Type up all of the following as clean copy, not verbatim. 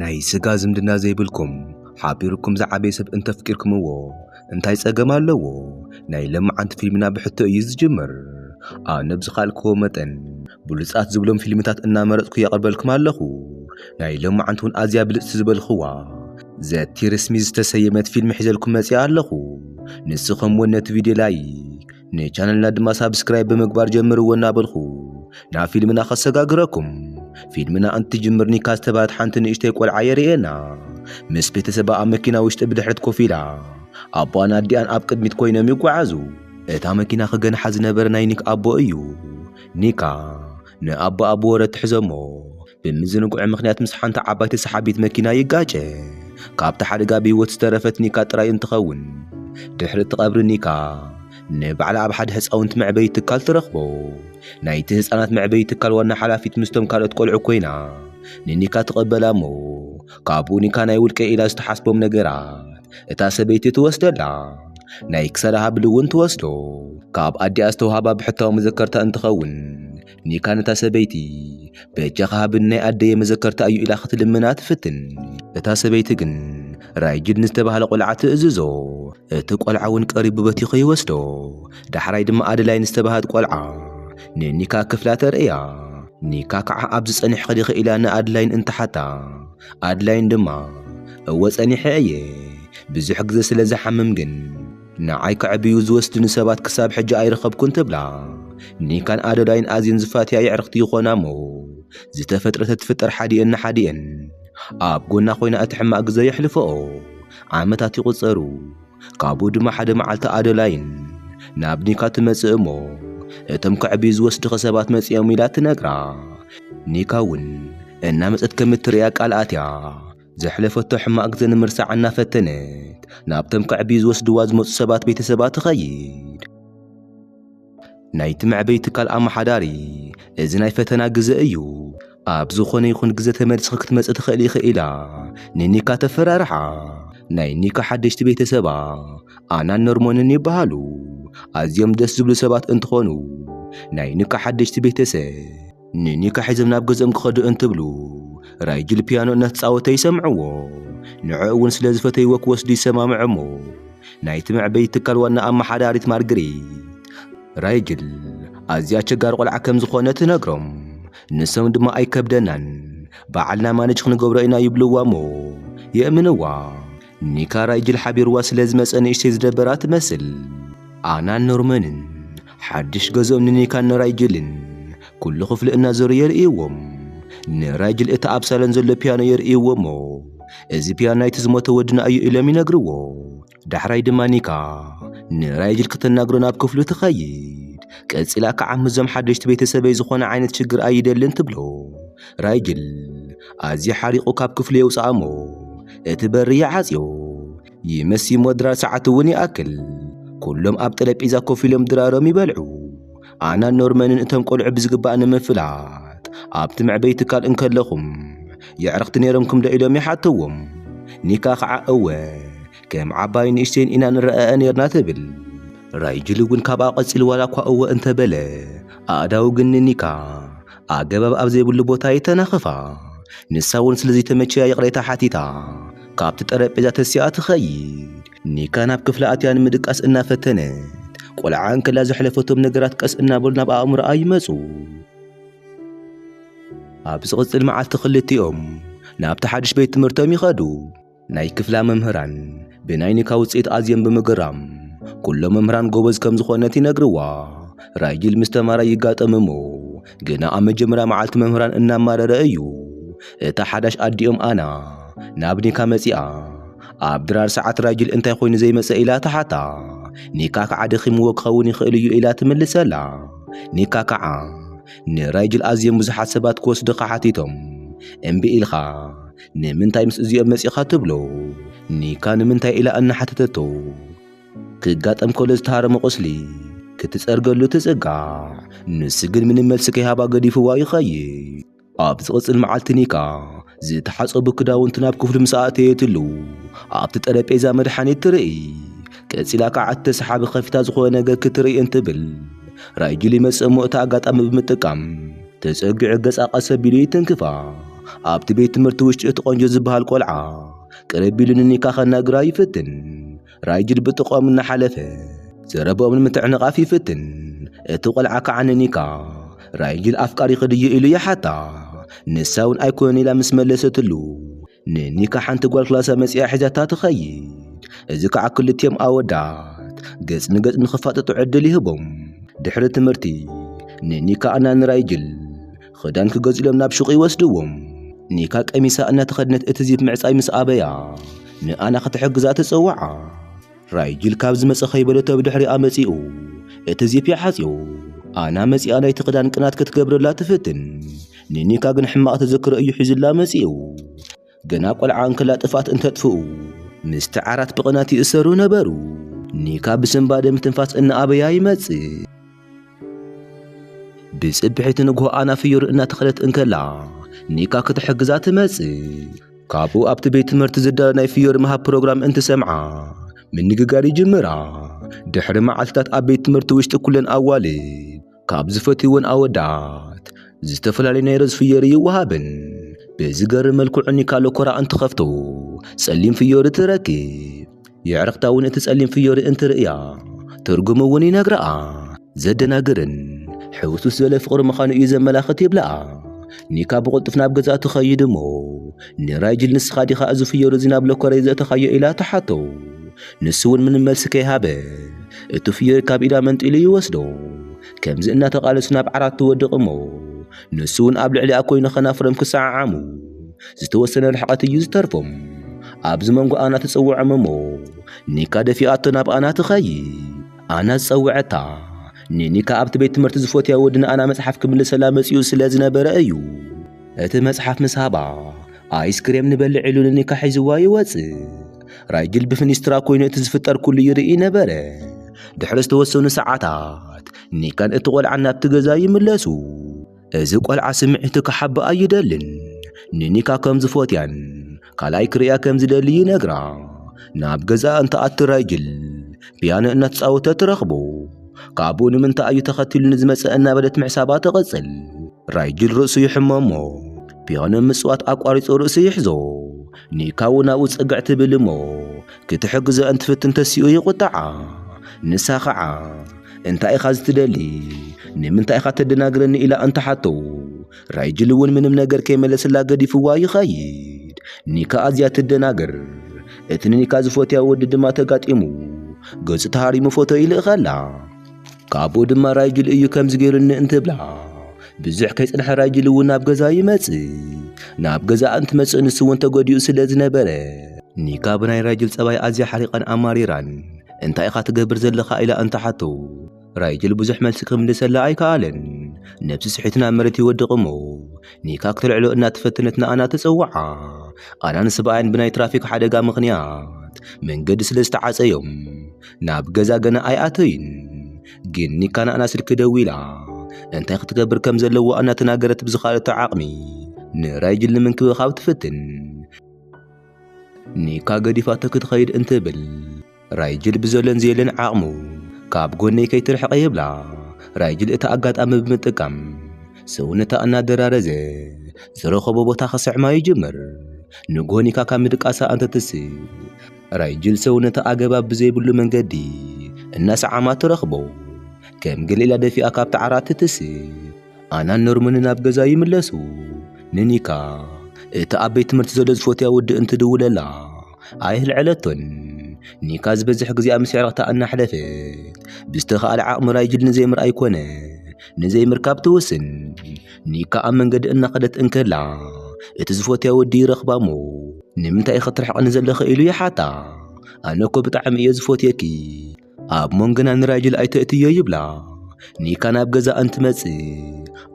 ናይ ስጋ ዝምድና ዘይብልኩም ሓቢርኩም ዝዓበየ ሰብ እንተፍቂርኩምዎ እንታይ ጸገም ኣለዎ? ናይ ለምዓንቲ ፊልምና ብሕቶ እዩ ዝጅምር። ኣነ ብዝኻልክዎ መጠን ብሉጻት ዝብሎም ፊልምታት እናመረጽኩ የቕርበልኩም ኣለኹ። ናይ ለምዓንቲ እውን ኣዝያ ብልጽቲ ዝበልኽዋ ዘቲርስሚ ዝተሰየመት ፊልም ሒዘልኩም መጺአ ኣለኹ። ንስኹም እውን ነቲ ቪድዮ ላይክ ንቻነልና ድማ ሳብስክራይብ ብምግባር ጀምርዎ እናበልኹ ናብ ፊልምና ከሰጋግረኩም። ፊልምና እንትጅምር ኒካ ዝተባህለት ሓንቲ ንእሽተይ ቆልዓ የርእየና። ምስ ቤተሰባ ኣብ መኪና ውሽጢ ብድሕሪት ኮፍ ኢላ ኣቦኣን ኣዲኣን ኣብ ቅድሚት ኮይኖም ይጓዓዙ። እታ መኪና ክገንሓ ዝነበረ ናይ ኒካ ኣቦ እዩ። ኒካ ንኣቦ ኣብ ወረት ትሕዘሞ ብምዝንጉዕ ምኽንያት ምስ ሓንቲ ዓባይቲ ሰሓቢት መኪና ይጋጨ። ካብቲ ሓደጋ ብህይወት ዝተረፈት ኒካ ጥራይ እንትኸውን ድሕሪ እቲ ቀብሪ ኒካ ንባዕላ ኣብ ሓደ ህፃውንቲ መዕበዪ ትካል ትረኽቦ። ናይቲ ህፃናት መዕበዪ ትካል ዋና ሓላፊት ምስቶም ካልኦት ቆልዑ ኮይና ንኒካ ትቐበላ እሞ ካብኡ ኒካ ናይ ውልቀ ኢላ ዝተሓስቦም ነገራት እታ ሰበይቲ ትወስደላ። ናይ ክሳዳ ሃብል እውን ትወስዶ። ካብ ኣዲኣ ዝተውሃባ ብሕታዊ መዘከርታ እንትኸውን ኒካ ነታ ሰበይቲ በጃኻ ሃብል ናይ ኣደየ መዘከርታ እዩ ኢላ ክትልምና ትፍትን። እታ ሰበይቲ ግን ራይጅል ንዝተባህለ ቆልዓ ትእዝዞ። እቲ ቆልዓ እውን ቀሪቡ በቲኹ ይወስዶ። ዳሕራይ ድማ ኣደላይ ንዝተባህለት ቆልዓ ንኒካ ክፍላ ተርእያ። ኒካ ከዓ ኣብዚ ጸኒሕ ኸዲኸ ኢላ ንኣድላይን እንትሓታ ኣድላይን ድማ እወ ጸኒሐ እየ ብዙሕ ግዜ ስለ ዝሓምም ግን ንዓይ ከዕብዩ ዝወስድኒ ሰባት ክሳብ ሕጂ ኣይረኸብኩን ትብላ። ኒካን ኣደላይን ኣዝየን ዝፋትያ ይዕርኽቲ ይኾና እሞ ዝተፈጥረተ ትፍጠር ሓዲአን ንሓዲአን ኣብ ጎና ኮይና እቲ ሕማቕ ግዜ የሕልፍኦ። ዓመታት ይቝጸሩ። ካብኡ ድማ ሓደ መዓልቲ ኣደላይን ናብ ኒካ ትመጽእ እሞ እቶም ከዕብዩ ዝወስድኸ ሰባት መጺኦም ኢላ ትነግራ። ኒካ እውን እናመጸት ከም እትርእያ ቃል ኣትያ ዘሕለፈቶ ሕማቕ ግዜ ንምርሳዕ እናፈተነት ናብቶም ከዕብዩ ዝወስድዋ ዝመጹ ሰባት ቤተሰባ ትኸይድ። ናይቲ መዕበዪ ትካል ኣመሓዳሪ እዚ ናይ ፈተና ግዜ እዩ፣ ኣብ ዝኾነ ይኹን ግዜ ተመሊስኻ ክትመጽእ ትኽእል ኢኸ ኢላ ንኒካ ተፈራርሓ። ናይ ኒካ ሓደሽቲ ቤተሰባ ኣናን ኖርሞንን ይበሃሉ። ኣዝዮም ደስ ዝብሉ ሰባት እንትኾኑ ናይ ኒካ ሓደሽቲ ቤተሰብ ንኒካ ሒዞም ናብ ገዝኦም ክኸዱ እንትብሉ ራይጅል ፒያኖ እናተፃወተ ይሰምዕዎ። ንዕኡ እውን ስለ ዝፈተይዎ ክወስዱ ይሰማምዑ እሞ ናይቲ መዕበዪ ትካል ዋና ኣመሓዳሪት ማርግሬት ራይጅል ኣዝያ ኣቸጋሪ ቆልዓ ከም ዝኾነ ትነግሮም። ንሶም ድማ ኣይከብደናን በዓልና ማነጅ ክንገብሮ ኢና ይብልዋ እሞ የእምንዋ። ኒካ ራይጅል ሓቢርዋ ስለ ዝመፀ ንእሽተይ ዝደበራ ትመስል። ኣናን ኖርመንን ሓድሽ ገዝኦም ንኒካን ንራይጅልን ኩሉ ክፍሊ እናዞሩ የርእይዎም። ንራይጅል እቲ ኣብ ሳሎን ዘሎ ፒያኖ የርእይዎ እሞ እዚ ፒያኖ ናይቲ ዝሞተ ወድና እዩ ኢሎም ይነግርዎ። ዳሕራይ ድማ ኒካ ንራይጅል ክትናግሮ ናብ ክፍሉ ትኸይድ። ቀፂላ ከዓ ምዞም ሓደሽቲ ቤተሰበይ ዝኾነ ዓይነት ሽግር ኣይደልን ትብሎ። ራይጅል ኣዝዩ ሓሪቑ ካብ ክፍሉ የውፅኣ እሞ እቲ በሪ ይዓፅዮ። ይመሲሞ ድራር ሰዓት እውን ይኣክል። ኩሎም ኣብ ጠረጴዛ ኮፍ ኢሎም ድራሮም ይበልዑ። ኣናን ኖርመንን እቶም ቆልዑ ብዝግባእ ንምፍላጥ ኣብቲ መዕበዪ ትካል እንከለኹም የዕርኽቲ ነይሮምኩም ዶ ኢሎም ይሓትዎም። ኒካ ከዓ እወ ከም ዓባይ ንእሽተይን ኢና ንረአአ ነርና ትብል። ራይጅል እውን ካብኣ ቐፂል ዋላ እኳ እወ እንተበለ ኣእዳው ግን ንኒካ ኣገባብ ኣብ ዘይብሉ ቦታ ይተናኽፋ። ንሳ እውን ስለዘይተመችያ ይቕሬታ ሓቲታ ካብቲ ጠረጴዛ ተሲኣ ትኸይድ። ኒካ ናብ ክፍሊ ኣትያ ንምድቃስ እናፈተነት ቆልዓ እንከላ ዘሕለፈቶም ነገራት ቀስ እናበሉ ናብ ኣእምሮኣ ይመጹ። ኣብ ዝቕጽል መዓልቲ ክልቲኦም ናብቲ ሓድሽ ቤት ትምህርቶም ይኸዱ። ናይ ክፍላ መምህራን ብናይ ኒካ ውፅኢት ኣዝዮም ብምግራም ኩሎም መምህራን ጎበዝ ከም ዝኾነት ይነግርዋ። ራይጅል ምስ ተማሃራይ ይጋጠም እሞ ግና ኣብ መጀመርያ መዓልቲ መምህራን እናማረረ እዩ። እታ ሓዳሽ ኣዲኦም ኣና ናብ ኒካ መጺኣ ኣብ ድራር ሰዓት ራይጅል እንታይ ኮይኑ ዘይመጸ ኢላ ተሓታ። ኒካ ከዓ ደኺምዎ ክኸውን ይኽእል እዩ ኢላ ትምልሰላ። ኒካ ከዓ ንራይጅል ኣዝዮም ብዙሓት ሰባት ክወስዱኻ ሓቲቶም እምቢ ኢልኻ ንምንታይ ምስ እዚኦም መጺኻ ትብሎ። ኒካ ንምንታይ ኢላ እናሓተተቶ ክጋጠም ከሎ ዝተሃረመ ቁስሊ ክትጸርገሉ ትጽጋዕ። ንሱ ግን ምንም መልሲ ከይሃባ ገዲፍዋ ይኸይድ። ኣብ ዝቕጽል መዓልቲ ኒካ ዝተሓጸቡ ክዳውንቲ ናብ ክፍሉ ምስ ኣእተየትሉ ኣብቲ ጠረጴዛ መድሓኒት ትርኢ። ቀፂላ ከዓ እተሰሓቢ ኸፊታ ዝኾነ ነገር ክትርኢ እንትብል ራይጅል ይመጽእ እሞ እታ ኣጋጣሚ ብምጥቃም ተጸጊዑ ገጻ ቀስ ኣቢሉ ይትንክፋ። ኣብቲ ቤት ትምህርቲ ውሽጢ እቲ ቆንጆ ዝበሃል ቆልዓ ቅረቢሉ ንኒካ ከናግራ ይፍትን ራይጅል ብጥቆም እናሓለፈ ዘረቦም ንምትዕንቃፍ ይፍትን እቲ ቆልዓ ከዓ ንኒካ ራይጅል ኣፍቃሪ ክድዩ ኢሉ ይሓታ ንሳ እውን ኣይኮነን ኢላ ምስ መለሰትሉ ንኒካ ሓንቲ ጓል ክላሳ መፅያ ሒዛታ ትኸይድ እዚ ከዓ ክልቲኦም ኣወዳት ገጽ ንገጽ ንኽፋጠጡ ዕድል ይህቦም ድሕሪ ትምህርቲ ንኒካ እና ንራይጅል ክዳን ክገዝሎም ናብ ሹቕ ይወስድዎም ኒካ ቀሚሳ እናተኸድነት እቲ ዚብ ምዕጻይ ምስ ኣበያ ንኣና ክትሕግዛ ትጽውዓ ራይጅል ካብ ዝመጸ ኸይበለቶ ብድሕሪኣ መጺኡ እቲ ዚብ ይሓጽዮ ኣና መጺኣ ናይቲ ክዳን ቅናት ክትገብረላ ትፍትን ንኒካ ግን ሕማቕ ተዘክሮ እዩ ሒዙላ መጺኡ ገና ቆልዓ እንከላ ጥፋት እንተጥፍኡ ምስቲ ዓራት ብቕናት ይእሰሩ ነበሩ ኒካ ብስንባደ ምትንፋስ እናኣበያ ይመጽእ ብጽብሒት ንግሆ ኣና ፍዮር እናተኸለት እንከላ ኒካ ክትሕግዛ ትመጽእ ካብኡ ኣብቲ ቤት ትምህርቲ ዝዳሎ ናይ ፍዮር መሃብ ፕሮግራም እንትሰምዓ ምንግጋር ይጅምራ ድሕሪ መዓልትታት ኣብ ቤት ትምህርቲ ውሽጢ ኩለን ኣዋልድ ካብ ዝፈትይዎን ኣወዳት ዝተፈላለዩ ናይ ሮዝ ፍዮር ይወሃብን ብዝገርም መልክዑ ኒካ ለኮራ እንትኸፍቶ ጸሊም ፍዮር ትረክብ የዕርኽታ እውን እቲ ጸሊም ፍዮር እንትርእያ ትርጉሙ እውን ይነግረኣ ዘደናግርን ሕውሱስ ዝበለ ፍቕሪ ምዃኑ እዩ ዘመላኽት ይብለኣ ኒካ ብቕልጡፍ ናብ ገዛ ትኸይድ እሞ ንራይጅል ንስኻ ዲኻ እዚ ፍዮር እዚ ናብ ለኮረይ ዘእተኻዮ ኢላ ትሓቶ ንሱ እውን ምንም መልሲ ከይሃበ እቲ ፍዮር ካብ ኢዳ መንጢሉ ይወስዶ ከምዚ እናተቓለሱ ናብ ዓራት ትወድቕ እሞ ንሱ እውን ኣብ ልዕሊኣ ኮይኑ ኸናፍሮም ክሰዓዓሙ ዝተወሰነ ርሕቐት እዩ ዝተርፎም ኣብዚ መንጎ ኣና ትጽውዖም እሞ ኒካ ደፊኣቶ ናብ ኣና ትኸይድ ኣና ዝጸውዐታ ንኒካ ኣብቲ ቤት ትምህርቲ ዝፈትያ ወዲ ንኣና መጽሓፍ ክምልሰላ መጺኡ ስለ ዝነበረ እዩ እቲ መጽሓፍ ምስ ሃባ ኣይስክሬም ንበልዕ ኢሉ ንኒካ ሒዝዋ ይወፅእ ራይጅል ብፍኒስትራ ኮይኑ እቲ ዝፍጠር ኩሉ ይርኢ ነበረ ድሕሪ ዝተወሰኑ ሰዓታት ኒካን እቲ ቆልዓ ናብቲ ገዛ ይምለሱ እዚ ቆልዓ ስምዒቱ ክሓቢ ኣይደልን ንኒካ ከም ዝፈትያን ካልኣይ ክርያ ከም ዝደሊ ይነግራ ናብ ገዛ እንተኣቲ ራይጅል ፒያኖ እናተጻወተ ትረኽቦ ካብኡ ንምንታይ እዩ ተኸቲሉ ንዝመጽእ እናበለት ምሕሳባ ተቐጽል ራይጅል ርእሱ ይሕመሞ ፒያኖ ምጽዋት ኣቋሪጹ ርእሱ ይሕዞ ኒካ እውን ናብኡ ጽግዕ ትብል እሞ ክትሕግዞ እንትፍትን ተሲኡ ይቁጣዓ ንሳ ኸዓ እንታይ ኢኻ ዝትደሊ ንምንታይ ኢኻ ተደናግረኒ ኢላ እንተሓቶ ራይጅል እውን ምንም ነገር ከይመለስላ ገዲፍዋ ይኸይድ ኒካ ኣዝያ ትደናግር እቲ ንኒካ ዝፈትያ ወዲ ድማ ተጋጢሙ ገጹ ተሃሪሙ ፎቶ ይልእኸላ ካብኡ ድማ ራይጅል እዩ ከምዚ ገይሩኒ እንትብላ ብዙሕ ከይጽንሐ ራይጅል እውን ናብ ገዛ ይመጽእ ናብ ገዛ እንትመጽእ ንሱ እውን ተጎዲኡ ስለ ዝነበረ ኒካ ብናይ ራይጅል ጸባይ ኣዝያ ሓሪቐን ኣማሪራን እንታይ ኢኻ ትገብር ዘለኻ ኢላ እንተሓቶ ራይጅል ብዙሕ መልሲ ክምልሰላ ኣይከኣለን ነብሲ ስሒት ናብ መሬት ይወድቕ እሞ ኒካ ክትልዕሎ እናተፈተነት ንኣና ትጽውዓ ኣና ንስብኣይን ብናይ ትራፊክ ሓደጋ ምኽንያት መንገዲ ስለ ዝተዓፀዮም ናብ ገዛ ገና ኣይኣተይን ግን ኒካ ንኣና ስልኪ ደው ኢላ እንታይ ክትገብር ከም ዘለዎ እናተናገረት ብዝኻለቶ ዓቕሚ ንራይጅል ንምንክብኻብ ትፍትን ኒካ ገዲፋቶ ክትኸይድ እንትብል ራይጅል ብዘሎን ዘየለን ዓቕሙ ካብ ጎነይ ከይትርሕቐ ይብላ ራይጅል እቲ ኣጋጣሚ ብምጥቃም ሰውነታ እናደራረዘ ዝረኸቦ ቦታ ክስዕማ ይጅምር ንጎ ኒካ ካብ ምድቃሳ እንተትስብ ራይጅል ሰውነታ ኣገባብ ብዘይብሉ መንገዲ እናሰዓማ ትረኽቦ ከም ገሊላ ደፊኣ ካብቲ ዓራት ትስብ ኣናን ኖርሙን ናብ ገዛ ይምለሱ ንኒካ እቲ ኣብ ቤት ትምህርቲ ዘሎ ዝፈትያ ወዲ እንትድውለላ ኣይህልዕለቶን ኒካ ዝበዝሕ ጊዜ ምስ ዕረኽታ እናሕለፈት ብዝተኸኣለ ዓቕሚ ራይጅል ንዘይምር ኣይኮነ ንዘይምርካብ ትውስን ኒካ ኣብ መንገዲ እናኸደት እንከላ እቲ ዝፈትያ ወዲ ይረኽባ እሞ ንምንታይ ክትርሕቐኒ ዘለኸ ኢሉ ይሓታ ኣነ እኮ ብጣዕሚ እየ ዝፈትየኪ ኣብ መንገና ንራይጅል ኣይተእትዮ ይብላ ኒካ ናብ ገዛ እንትመጽእ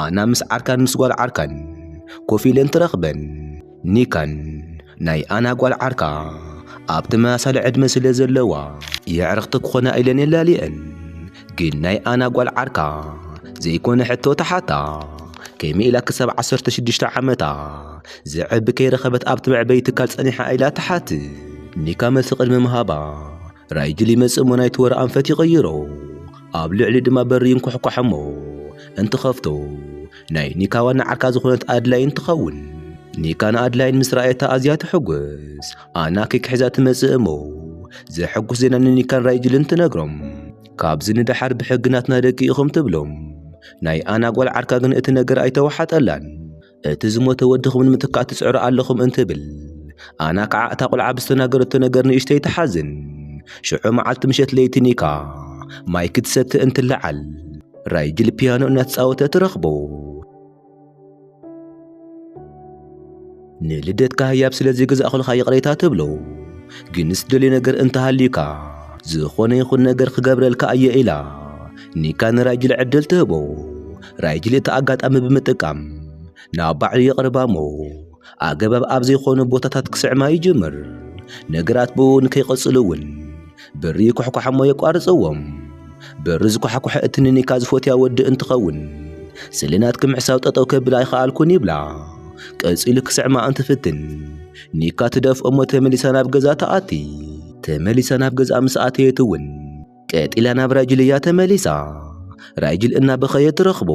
ኣና ምስ ዓርካን ምስ ጓል ዓርካን ኮፍ ኢለን ትረኽበን ኒካን ናይ ኣና ጓል ዓርካ ኣብ ተመሳሳሊ ዕድመ ስለ ዘለዋ የዕርኽቲ ክኾና ኢለን የላሊአን ግን ናይ ኣና ጓል ዓርካ ዘይኮነ ሕቶ ተሓታ ከመይ ኢላ ክሳብ 16 ዓመታ ዝዕቢ ከይረኸበት ኣብቲ መዕበይ ትካል ጸኒሓ ኢላ ተሓት ኒካ መልሲ ቅድሚ ምሃባ ራይጅል ይመጽእ እሞ ናይቲ ወረ ኣንፈት ይቕይሮ ኣብ ልዕሊ ድማ በሪ ይንኩሕኳሕ እሞ እንትኸፍቶ ናይ ኒካ ዋና ዓርካ ዝኾነት ኣድላይ እንትኸውን ኒካን ኣድላይን ምስ ረኣየታ ኣዝያ ትሕጉስ ኣና ከይክሕዛ ትመጽእ እሞ ዘሕጉስ ዜና ንኒካን ራይጅልን ትነግሮም ካብዚ ንድሓር ብሕጊ ናትና ደቂ ኢኹም ትብሎም ናይ ኣና ጓል ዓርካ ግን እቲ ነገር ኣይተዋሓጠላን እቲ ዝሞተ ወድኹም ንምትካእ ትጽዕሩ ኣለኹም እንትብል ኣና ከዓ እታ ቈልዓ ብዝተናገረቶ ነገር ንእሽተይ ትሓዝን ሽዑ መዓልቲ ምሸት ለይቲ ኒካ ማይ ክትሰቲ እንትለዓል ራይጅል ፒያኖ እናተጻወተ ትረኽቦ ንልደትካ ህያብ ስለዚ ገዛእኹልካ ይቕሬታ ትብሎ ግንስ ደልዮ ነገር እንተሃልዩካ ዝኾነ ይኹን ነገር ክገብረልካ እየ ኢላ ኒካ ንራይጅል ዕድል ትህቦ ራይጅል እቲ ኣጋጣሚ ብምጥቃም ናብ ባዕሉ የቕርባሞ ኣገባብ ኣብ ዘይኮኑ ቦታታት ክስዕማ ይጅምር ነገራት ብኡ ንከይቐጽሉ እውን በሪ ኩሕኩሓሞ የቋርጽዎም በሪ ዝኳሓኩሐ እቲ ንኒካ ዝፈትያ ወዲ እንትኸውን ስልናት ክምሕሳብ ጠጠው ከብላ ይኸኣልኩን ይብላ ቀጺሉ ክስዕማ እንትፍትን ኒካ ትደፍኦ እሞ ተመሊሳ ናብ ገዛ ተኣቲ ተመሊሳ ናብ ገዛ ምስ ኣተየት እውን ቀጢላ ናብ ራይጅል እያ ተመሊሳ ራይጅል እናበኸየ ትረኽቦ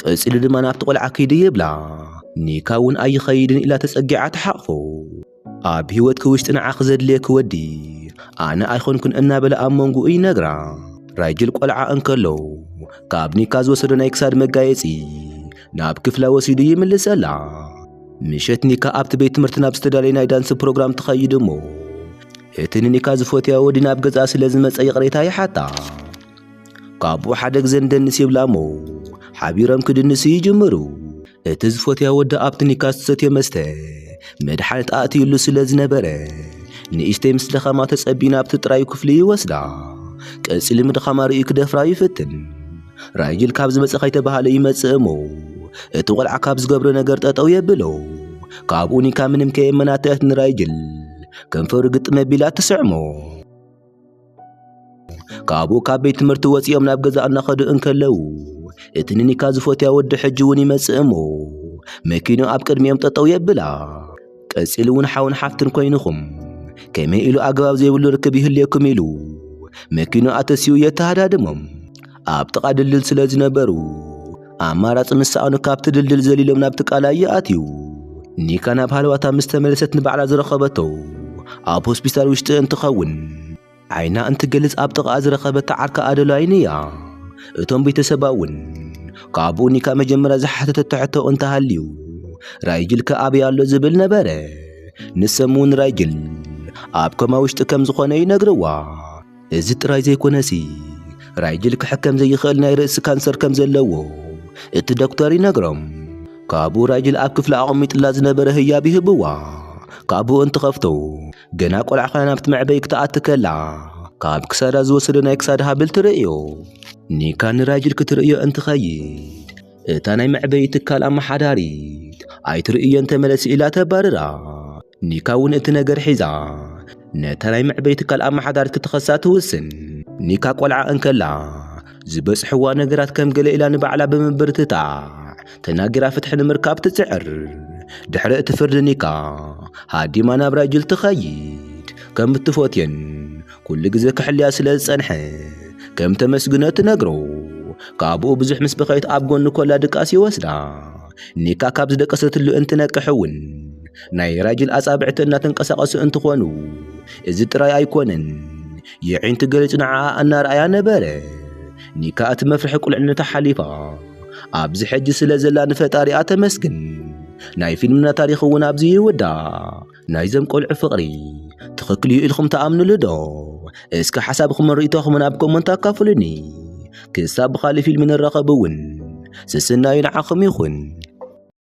ቀጺሉ ድማ ናብቲ ቈልዓ ከይዲ ይብላ ኒካ እውን ኣይኸይድን ኢላ ተጸጊዓ ተሓቕፎ ኣብ ህይወትኪ ውሽጢ ንዓኺ ዘድልየኪ ወዲ ኣነ ኣይኮንኩን እናበለ ኣብ መንጉኡ ይነግራ ራይጅል ቈልዓ እንከሎ ካብ ኒካ ዝወሰዶ ናይ ክሳድ መጋየጺ ናብ ክፍላ ወሲዱ ይምልሰላ ምሸት ኒካ ኣብቲ ቤት ትምህርቲ ናብ ዝተዳለየ ናይ ዳንሲ ፕሮግራም ትኸይድ እሞ እቲ ንኒካ ዝፈትያ ወዲ ናብ ገዛ ስለ ዝመጸ ይቕሬታ ይሓታ ካብኡ ሓደ ግዜ እንደንስ ይብላ እሞ ሓቢሮም ክድንሱ ይጅምሩ እቲ ዝፈትያ ወዲ ኣብቲ ኒካ ዝሰትዮ መስተ መድሓኒት ኣእትዩሉ ስለ ዝነበረ ንእሽተይ ምስ ደኸማ ተጸቢና ኣብቲ ጥራዩ ክፍሊ ይወስዳ ቀጺሊ ምድኻማ ርእዩ ክደፍራ ይፍትን ራይጅል ካብ ዝመጸ ከይተባሃለ ይመጽእ እሞ እቲ ቈልዓ ካብ ዝገብሮ ነገር ጠጠው የብሎ ካብኡ ኒካ ምንም ከየመናተአት ንራይጅል ከንፈሩ ግጥም ኣቢላ ትስዕሞ ካብኡ ካብ ቤት ትምህርቲ ወፂኦም ናብ ገዛ እናኸዱ እንከለው እቲ ንኒካ ዝፈትያ ወዲ ሕጂ እውን ይመጽእ እሞ መኪኑ ኣብ ቅድሚኦም ጠጠው የብላ ቀጺሉ እውን ሓውን ሓፍትን ኮይንኹም ከመይ ኢሉ ኣገባብ ዘይብሉ ርክብ ይህልየኩም ኢሉ መኪኑ ኣተስዩ የተሃዳድሞም ኣብ ጥቓ ድልድል ስለ ዝነበሩ ኣማራጺ ምሳኣኑ ካብቲ ድልድል ዘሊሎም ናብቲ ቃላይ ይኣትዩ ኒካ ናብ ሃልዋታ ምስ ተመለሰት ንባዕላ ዝረኸበቶ ኣብ ሆስፒታል ውሽጢ እንትኸውን ዓይና እንትገልጽ ኣብ ጥቓ ዝረኸበታ ዓርካ ኣደላይን እያ እቶም ቤተሰባ እውን ካብኡ ኒካ መጀመርያ ዝሓተተቶ ሕቶ እንተሃልዩ ራይጅል ከኣበይ ኣሎ ዝብል ነበረ ንሰሙን ራይጅል ኣብ ኮማ ውሽጢ ከም ዝኾነ ይነግርዋ እዚ ጥራይ ዘይኮነሲ ራይጅል ክሕከም ዘይኽእል ናይ ርእሲ ካንሰር ከም ዘለዎ እቲ ዶክተር ይነግሮም ካብኡ ራይጅል ኣብ ክፍሊ ኣቐሚጥላ ዝነበረ ህያብ ይህብዋ ካብኡ እንትኸፍቶ ገና ቈልዓ ኾና ናብቲ መዕበይ ክትኣቲ ከላ ካብ ክሳዳ ዝወሰዶ ናይ ክሳድ ሃብል ትርእዮ ኒካ ንራይጅል ክትርእዮ እንትኸይድ እታ ናይ መዕበይ ትካል ኣመሓዳሪት ኣይትርእዮን ተመለሲ ኢላ ተባርራ ኒካ እውን እቲ ነገር ሒዛ ነታ ናይ መዕበይ ትካል ኣመሓዳሪት ክትኸሳ ትውስን ኒካ ቈልዓ እንከላ ዝበጽሕዋ ነገራት ከም ገለ ኢላ ንባዕላ ብምብርትታዕ ተናጊራ ፍትሒ ንምርካብ ትጽዕር ድሕሪ እቲ ፍርዲ ኒካ ሃዲማ ናብ ራይጅል ትኸይድ ከም እትፈትየን ኩሉ ግዜ ክሕልያ ስለ ዝጸንሐ ከም ተመስግኖ ትነግሮ ካብኡ ብዙሕ ምስ በኸይት ኣብ ጎኑ ኮላ ድቃስ ይወስዳ ኒካ ካብ ዝደቀሰትሉ እንትነቅሕ እውን ናይ ራይጅል ኣጻብዕቲ እናተንቀሳቐሱ እንትኾኑ እዚ ጥራይ ኣይኮነን የዒንቲ ገሊጹ ንዓኣ እናርኣያ ነበረ ኒካ እቲ መፍርሒ ቁልዕነታ ሓሊፋ ኣብዚ ሕጂ ስለ ዘላ ንፈጣሪኣ ተመስግን ናይ ፊልምና ታሪኽ እውን ኣብዚ ይውዳ ናይዞም ቆልዑ ፍቕሪ ትኽክል እዩ ኢልኩም ተኣምኑሉ ዶ እስኪ ሓሳብኩም ርእይቶኹምን ኣብ ኮመንት ኣካፍሉኒ ክሳብ ብኻልእ ፊልም ንረኸብ እውን ስስናዩ ንዓኹም ይኹን